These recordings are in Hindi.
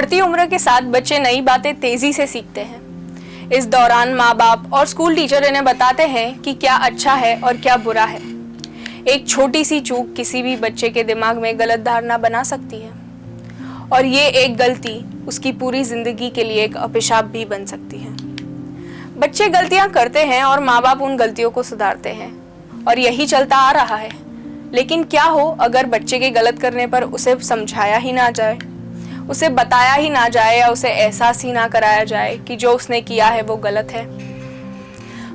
बढ़ती उम्र के साथ बच्चे नई बातें तेजी से सीखते हैं। इस दौरान माँ बाप और स्कूल टीचर इन्हें बताते हैं कि क्या अच्छा है और क्या बुरा है। एक छोटी सी चूक किसी भी बच्चे के दिमाग में गलत धारणा बना सकती है और ये एक गलती उसकी पूरी जिंदगी के लिए एक अभिशाप भी बन सकती है। बच्चे गलतियां करते हैं और माँ बाप उन गलतियों को सुधारते हैं और यही चलता आ रहा है। लेकिन क्या हो अगर बच्चे के गलत करने पर उसे समझाया ही ना जाए, उसे बताया ही ना जाए या उसे एहसास ही ना कराया जाए कि जो उसने किया है वो गलत है।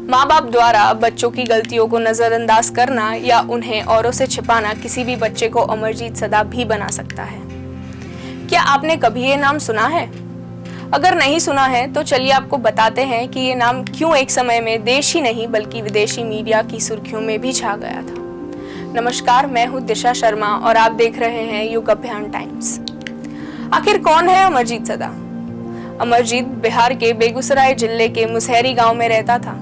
माँ बाप द्वारा बच्चों की गलतियों को नजरअंदाज करना या उन्हें औरों से छिपाना किसी भी बच्चे को अमरजीत सदा भी बना सकता है। क्या आपने कभी ये नाम सुना है? अगर नहीं सुना है तो चलिए आपको बताते हैं कि ये नाम क्यों एक समय में देश ही नहीं बल्कि विदेशी मीडिया की सुर्खियों में भी छा गया था। नमस्कार, मैं हूँ दिशा शर्मा और आप देख रहे हैं युग अभियान टाइम्स। आखिर कौन है अमरजीत सदा? अमरजीत बिहार के बेगूसराय जिले के मुसहरी गांव में रहता था।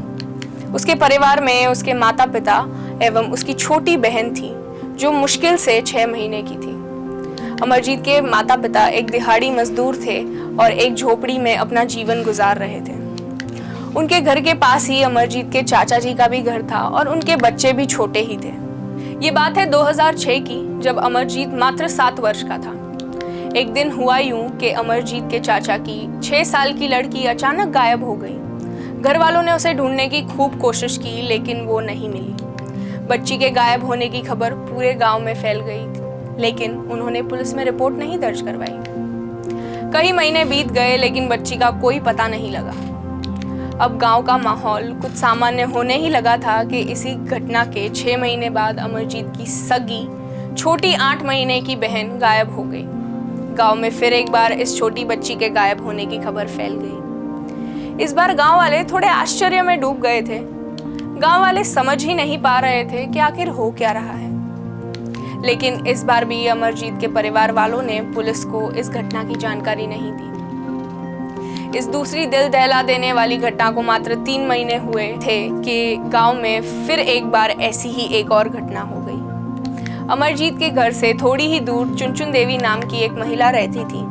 उसके परिवार में उसके माता पिता एवं उसकी छोटी बहन थी जो मुश्किल से 6 महीने की थी। अमरजीत के माता पिता एक दिहाड़ी मजदूर थे और एक झोपड़ी में अपना जीवन गुजार रहे थे। उनके घर के पास ही अमरजीत के चाचा जी का भी घर था और उनके बच्चे भी छोटे ही थे। ये बात है 2006 की, जब अमरजीत मात्र 7 वर्ष का था। एक दिन हुआ यूं कि अमरजीत के चाचा की 6 साल की लड़की अचानक गायब हो गई। घर वालों ने उसे ढूंढने की खूब कोशिश की लेकिन वो नहीं मिली। बच्ची के गायब होने की खबर पूरे गांव में फैल गई थी, लेकिन उन्होंने पुलिस में रिपोर्ट नहीं दर्ज करवाई। कई महीने बीत गए लेकिन बच्ची का कोई पता नहीं लगा। अब गांव का माहौल कुछ सामान्य होने ही लगा था कि इसी घटना के 6 महीने बाद अमरजीत की सगी छोटी 8 महीने की बहन गायब हो गई। गांव में फिर एक बार इस छोटी बच्ची के गायब होने की खबर फैल गई। इस बार गांव वाले थोड़े आश्चर्य में डूब गए थे। गांव वाले समझ ही नहीं पा रहे थे कि आखिर हो क्या रहा है। लेकिन इस बार भी अमरजीत के परिवार वालों ने पुलिस को इस घटना की जानकारी नहीं दी। इस दूसरी दिल दहला देने वाली घटना को मात्र 3 महीने हुए थे कि गांव में फिर एक बार ऐसी ही एक और घटना हो गई। अमरजीत के घर से थोड़ी ही दूर चुनचुन देवी नाम की एक महिला रहती थी।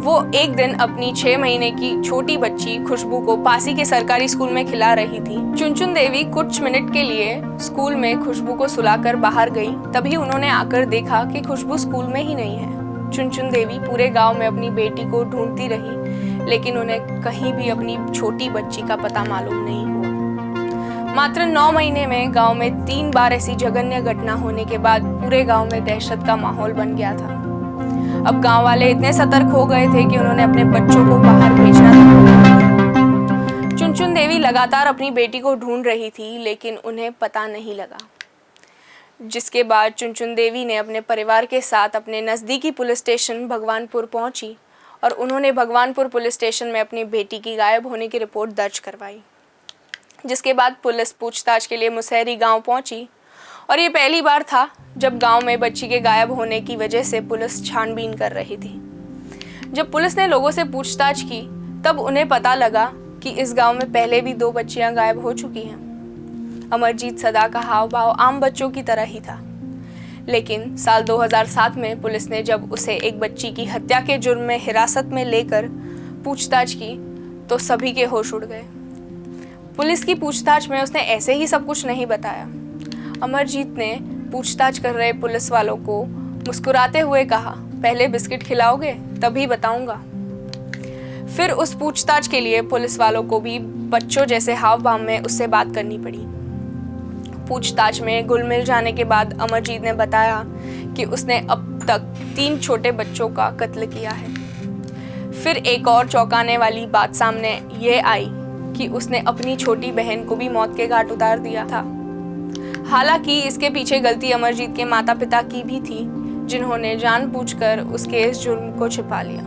वो एक दिन अपनी 6 महीने की छोटी बच्ची खुशबू को पासी के सरकारी स्कूल में खिला रही थी। चुनचुन देवी कुछ मिनट के लिए स्कूल में खुशबू को सुलाकर बाहर गई। तभी उन्होंने आकर देखा कि खुशबू स्कूल में ही नहीं है। चुनचुन देवी पूरे गांव में अपनी बेटी को ढूंढती रही लेकिन उन्हें कहीं भी अपनी छोटी बच्ची का पता मालूम नहीं हुआ। मात्र 9 महीने में गांव में 3 बार ऐसी जघन्य घटना होने के बाद पूरे गांव में दहशत का माहौल बन गया था। अब गांव वाले इतने सतर्क हो गए थे कि उन्होंने अपने बच्चों को बाहर भेजना था। चुनचुन देवी लगातार अपनी बेटी को ढूंढ रही थी लेकिन उन्हें पता नहीं लगा, जिसके बाद चुनचुन देवी ने अपने परिवार के साथ अपने नज़दीकी पुलिस स्टेशन भगवानपुर पहुंची और उन्होंने भगवानपुर पुलिस स्टेशन में अपनी बेटी की गायब होने की रिपोर्ट दर्ज करवाई। जिसके बाद पुलिस पूछताछ के लिए मुसहरी गांव पहुंची और ये पहली बार था जब गांव में बच्ची के गायब होने की वजह से पुलिस छानबीन कर रही थी। जब पुलिस ने लोगों से पूछताछ की तब उन्हें पता लगा कि इस गांव में पहले भी 2 बच्चियां गायब हो चुकी हैं। अमरजीत सदा का हाव भाव आम बच्चों की तरह ही था, लेकिन साल 2007 में पुलिस ने जब उसे एक बच्ची की हत्या के जुर्म में हिरासत में लेकर पूछताछ की तो सभी के होश उड़ गए। पुलिस की पूछताछ में उसने ऐसे ही सब कुछ नहीं बताया। अमरजीत ने पूछताछ कर रहे पुलिस वालों को मुस्कुराते हुए कहा, पहले बिस्किट खिलाओगे तभी बताऊंगा। फिर उस पूछताछ के लिए पुलिस वालों को भी बच्चों जैसे हाव भाव में उससे बात करनी पड़ी। पूछताछ में घुल मिल जाने के बाद अमरजीत ने बताया कि उसने अब तक 3 छोटे बच्चों का कत्ल किया है। फिर एक और चौंकाने वाली बात सामने ये आई कि उसने अपनी छोटी बहन को भी मौत के घाट उतार दिया था। हालांकि इसके पीछे गलती अमरजीत के माता पिता की भी थी, जिन्होंने जानबूझकर उसके इस जुर्म को छिपा लिया।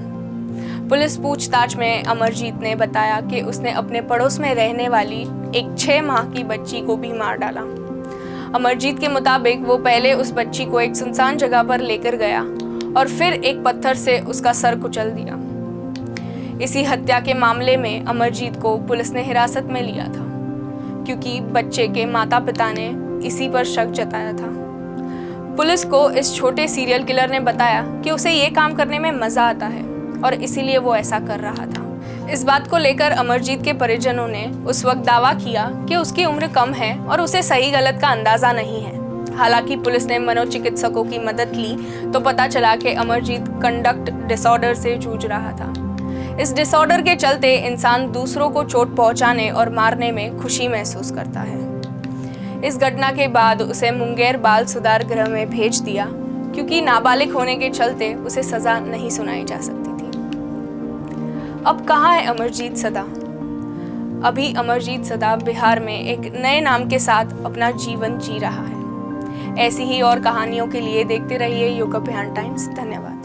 पुलिस पूछताछ में अमरजीत ने बताया कि उसने अपने पड़ोस में रहने वाली एक 6 माह की बच्ची को भी मार डाला। अमरजीत के मुताबिक वो पहले उस बच्ची को एक सुनसान जगह पर लेकर गया और फिर एक पत्थर से उसका सर कुचल दिया। इसी हत्या के मामले में अमरजीत को पुलिस ने हिरासत में लिया था क्योंकि बच्चे के माता पिता ने इसी पर शक जताया था। पुलिस को इस छोटे सीरियल किलर ने बताया कि उसे ये काम करने में मजा आता है और इसीलिए वो ऐसा कर रहा था। इस बात को लेकर अमरजीत के परिजनों ने उस वक्त दावा किया कि उसकी उम्र कम है और उसे सही गलत का अंदाजा नहीं है। हालांकि पुलिस ने मनोचिकित्सकों की मदद ली तो पता चला कि अमरजीत कंडक्ट डिसऑर्डर से जूझ रहा था। इस डिसऑर्डर के चलते इंसान दूसरों को चोट पहुंचाने और मारने में खुशी महसूस करता है। इस घटना के बाद उसे मुंगेर बाल सुधार गृह में भेज दिया, क्योंकि नाबालिग होने के चलते उसे सजा नहीं सुनाई जा सकती थी। अब कहाँ है अमरजीत सदा? अभी अमरजीत सदा बिहार में एक नए नाम के साथ अपना जीवन जी रहा है। ऐसी ही और कहानियों के लिए देखते रहिए युग अभियान टाइम्स। धन्यवाद।